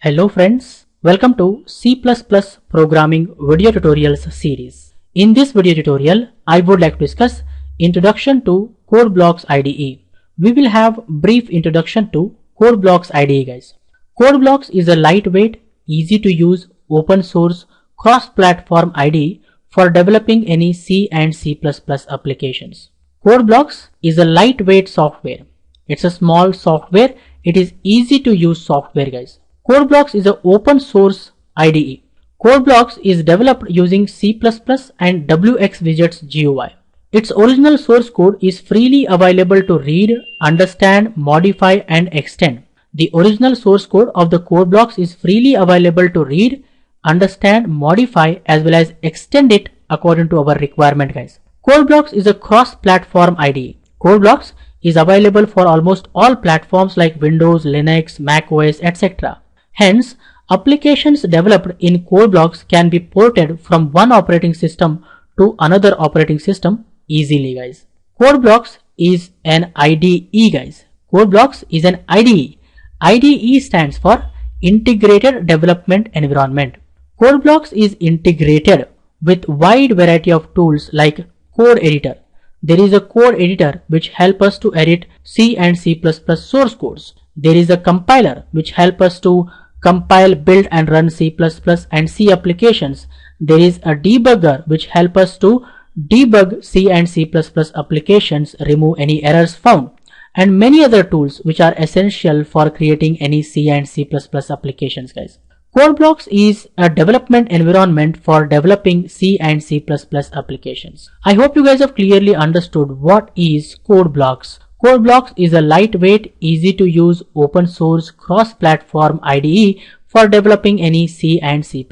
Hello friends, welcome to C++ programming video tutorials series. In this video tutorial, I would like to discuss Introduction to CodeBlocks IDE. We will have brief introduction to CodeBlocks IDE guys. CodeBlocks is a lightweight, easy to use, open source, cross-platform IDE for developing any C and C++ applications. CodeBlocks is a lightweight software. It's a small software. It is easy to use software guys. CodeBlocks is an open source IDE. CodeBlocks is developed using C++ and WXWidgets GUI. Its original source code is freely available to read, understand, modify and extend. The original source code of the CodeBlocks is freely available to read, understand, modify as well as extend it according to our requirement guys. CodeBlocks is a cross-platform IDE. CodeBlocks is available for almost all platforms like Windows, Linux, Mac OS, etc. Hence, applications developed in CodeBlocks can be ported from one operating system to another operating system easily guys. CodeBlocks is an IDE guys. CodeBlocks is an IDE. IDE stands for Integrated Development Environment. CodeBlocks is integrated with wide variety of tools like Code Editor. There is a code editor which helps us to edit C and C++ source codes. There is a compiler which helps us to compile, build and run C++ and C applications. There is a debugger which helps us to debug C and C++ applications, remove any errors found, and many other tools which are essential for creating any C and C++ applications guys. CodeBlocks is a development environment for developing C and C++ applications. I hope you guys have clearly understood what is CodeBlocks. CodeBlocks is a lightweight, easy to use, open source, cross-platform IDE for developing any C and C++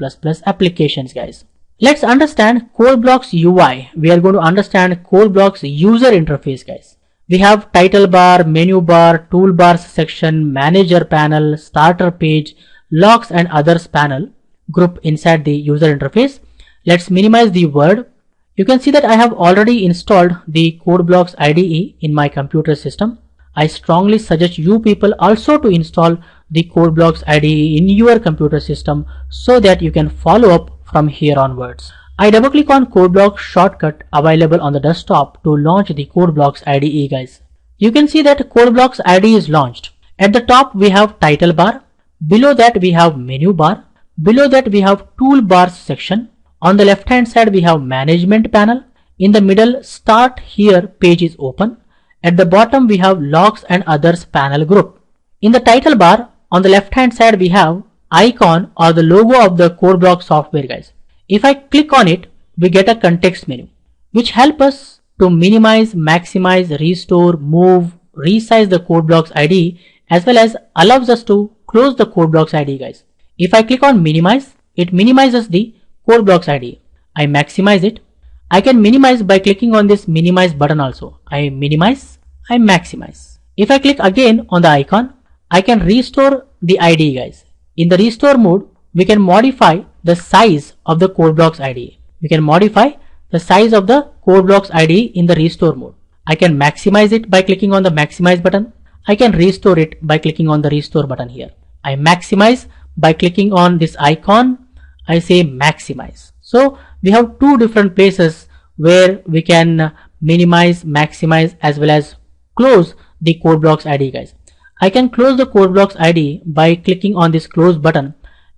applications guys. Let's understand CodeBlocks UI. We are going to understand CodeBlocks user interface guys. We have title bar, menu bar, toolbars section, manager panel, starter page, logs and others panel group inside the user interface. Let's minimize the word. You can see that I have already installed the CodeBlocks IDE in my computer system. I strongly suggest you people also to install the CodeBlocks IDE in your computer system so that you can follow up from here onwards. I double click on CodeBlocks shortcut available on the desktop to launch the CodeBlocks IDE guys. You can see that CodeBlocks IDE is launched. At the top we have title bar. Below that we have menu bar. Below that we have toolbars section. On the left hand side we have management panel. In the middle start here page is open. At the bottom we have logs and others panel group. In the title bar on the left hand side we have icon or the logo of the CodeBlocks software guys. If I click on it, we get a context menu which help us to minimize, maximize, restore, move, resize the CodeBlocks IDE as well as allows us to close the CodeBlocks IDE guys. If I click on minimize, it minimizes the CodeBlocks IDE. I maximize it. I can minimize by clicking on this minimize button also. I minimize, I maximize. If I click again on the icon, I can restore the IDE guys. In the restore mode, we can modify the size of the CodeBlocks IDE. We can modify the size of the CodeBlocks IDE in the restore mode. I can maximize it by clicking on the maximize button. I can restore it by clicking on the restore button here. I maximize by clicking on this icon. I say maximize. So we have two different places where we can minimize, maximize as well as close the CodeBlocks IDE guys. I can close the CodeBlocks IDE by clicking on this close button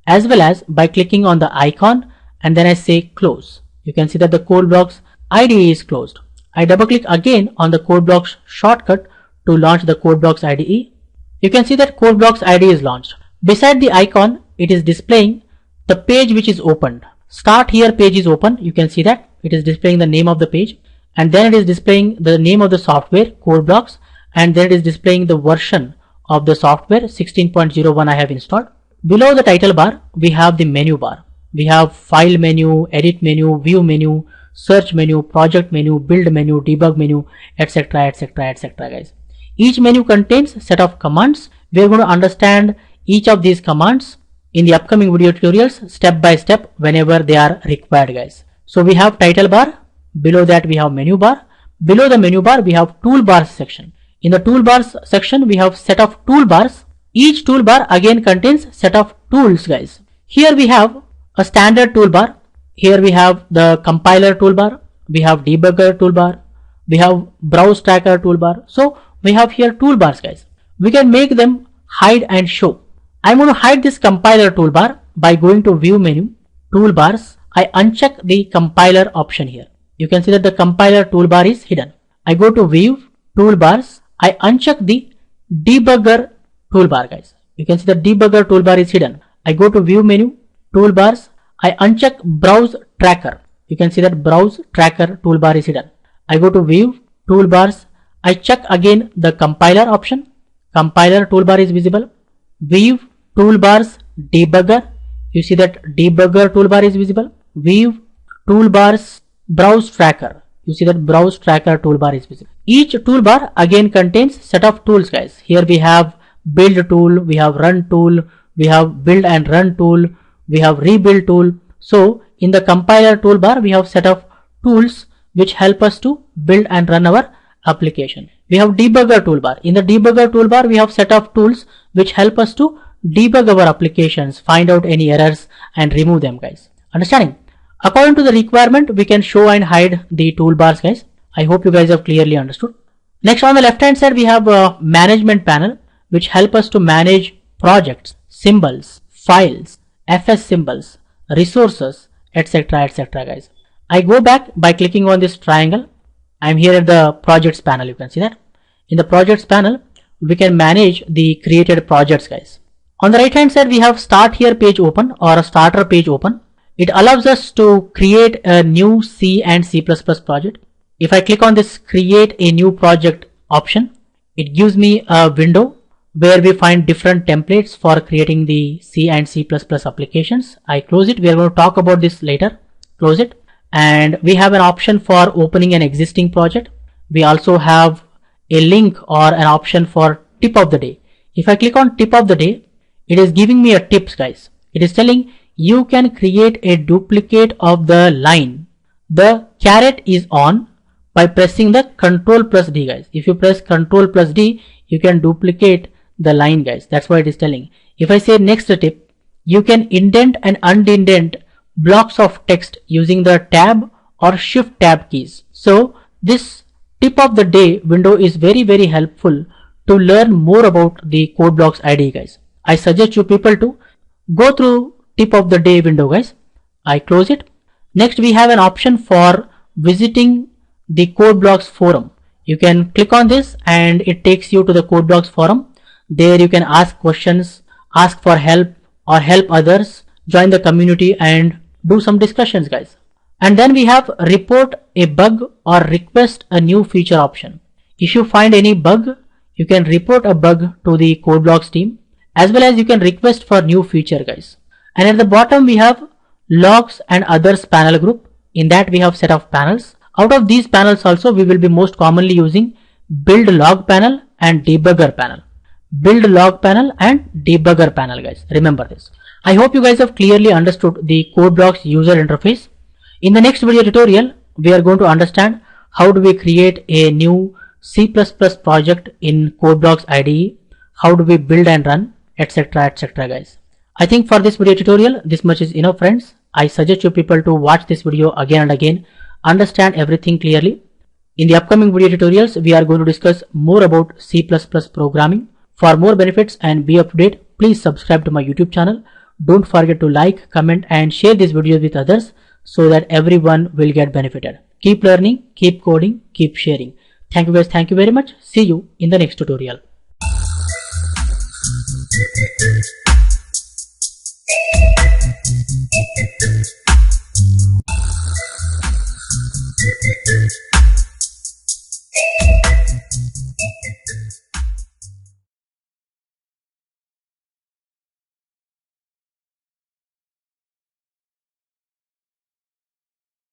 as well as by clicking on the icon and then I say close. You can see that the CodeBlocks IDE is closed. I double click again on the CodeBlocks shortcut to launch the CodeBlocks IDE. You can see that CodeBlocks IDE is launched. Beside the icon, it is displaying the page which is opened. Start here page is open. You can see that it is displaying the name of the page and then it is displaying the name of the software CodeBlocks and then it is displaying the version of the software 16.01 I have installed. Below the title bar, we have the menu bar. We have file menu, edit menu, view menu, search menu, project menu, build menu, debug menu, etc, etc, etc guys. Each menu contains set of commands. We are going to understand each of these commands in the upcoming video tutorials step by step whenever they are required guys. So we have title bar. Below that we have menu bar. Below the menu bar we have toolbars section. In the toolbars section we have set of toolbars. Each toolbar again contains set of tools guys. Here we have a standard toolbar. Here we have the compiler toolbar, we have debugger toolbar, we have browse tracker toolbar. So we have here toolbars guys. We can make them hide and show. I'm going to hide this compiler toolbar by going to view menu, toolbars. I uncheck the compiler option here. You can see that the compiler toolbar is hidden. I go to view, toolbars. I uncheck the debugger toolbar guys. You can see the debugger toolbar is hidden. I go to view menu, toolbars. I uncheck browse tracker. You can see that browse tracker toolbar is hidden. I go to view, toolbars. I check again the compiler option. Compiler toolbar is visible. View, toolbars, debugger. You see that debugger toolbar is visible. View, toolbars, browse tracker. You see that browse tracker toolbar is visible. Each toolbar again contains set of tools guys. Here we have build tool, we have run tool, we have build and run tool, we have rebuild tool. So in the compiler toolbar we have set of tools which help us to build and run our application. We have debugger toolbar. In the debugger toolbar we have set of tools which help us to debug our applications, find out any errors and remove them guys. Understanding? According to the requirement we can show and hide the toolbars guys. I hope you guys have clearly understood. Next, on the left hand side we have a management panel which help us to manage projects, symbols, files, FS symbols, resources, etc guys. I go back by clicking on this triangle. I am here at the projects panel. You can see that in the projects panel we can manage the created projects guys. On the right hand side we have start here page open or a starter page open. It allows us to create a new C and C++ project. If I click on this create a new project option, it gives me a window where we find different templates for creating the C and C++ applications. I close it. We are going to talk about this later. Close it. And we have an option for opening an existing project. We also have a link or an option for tip of the day. If I click on tip of the day, it is giving me a tips guys. It is telling you can create a duplicate of the line. The caret is on by pressing the Ctrl+D guys. If you press Ctrl+D, you can duplicate the line guys. That's what it is telling. If I say next tip, you can indent and undent blocks of text using the tab or shift tab keys. So this tip of the day window is very helpful to learn more about the CodeBlocks IDE guys. I suggest you people to go through tip of the day window guys. I close it. Next we have an option for visiting the CodeBlocks forum. You can click on this and it takes you to the CodeBlocks forum. There you can ask questions, ask for help or help others, join the community and do some discussions guys. And then we have report a bug or request a new feature option. If you find any bug, you can report a bug to the CodeBlocks team, as well as you can request for new feature guys. And at the bottom we have logs and others panel group. In that we have set of panels. Out of these panels also we will be most commonly using build log panel and debugger panel. Build log panel and debugger panel guys. Remember this. I hope you guys have clearly understood the CodeBlocks user interface. In the next video tutorial we are going to understand how do we create a new C++ project in CodeBlocks IDE, how do we build and run, etc guys. I think for this video tutorial this much is enough friends. I suggest you people to watch this video again and again, understand everything clearly. In the upcoming video tutorials we are going to discuss more about C++ programming. For more benefits and be up to date, please subscribe to my YouTube channel. Don't forget to like, comment and share this video with others so that everyone will get benefited. Keep learning, keep coding, keep sharing. Thank you guys. Thank you very much. See you in the next tutorial.